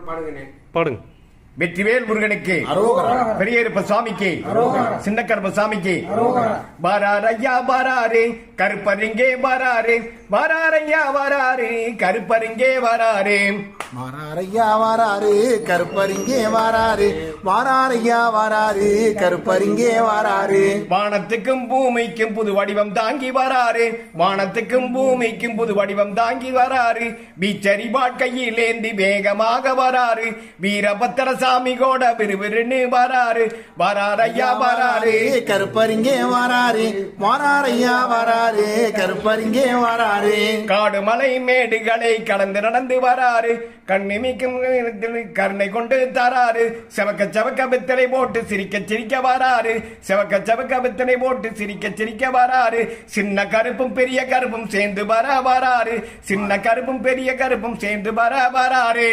பாடுங்க. வெற்றிவேல் முருகனுக்கு, பெரியப்ப சுவாமிக்கு, சின்ன கருப்ப சாமிக்கு, பாராரையா பாராரே கருப்பரிங்கே பாராரே, பாராரையா பாராரே கருப்பரிங்கே வாராரே, வாராரையா வாராரு கருப்பரிங்கே வாராரு, வாராரையா வாராரு கருப்பரிங்கே வாராரு. வானத்துக்கும் பூமிக்கும் புது வடிவம் தாங்கி வராரு, வானத்துக்கும் பூமிக்கும் புது வடிவம் தாங்கி வராரு, பீச்சரி வாழ்க்கையில் ஏந்தி வேகமாக வராரு, வீரபத்திர சாமி கூட விறுவிறுன்னு வராரு, வராரையா வராரு கருப்பரிங்கே வாராரு, வாராரையா வாராரு கருப்பரிங்கே வாராரு. காடு மலை மேடுகளை கடந்து நடந்து வராரு, கண்ணிமிக்கும் கருணை கொண்டு தராரு, செவக்க செவக்க பித்தனை போட்டு சிரிக்க சிரிக்க வராரு, செவக்க செவக்க பித்தனை போட்டு சிரிக்க சிரிக்க வராரு, சின்ன கருப்பும் பெரிய கருப்பும் சேர்ந்து வராரு, சின்ன கருப்பும் பெரிய கருப்பும் சேர்ந்து வராரு.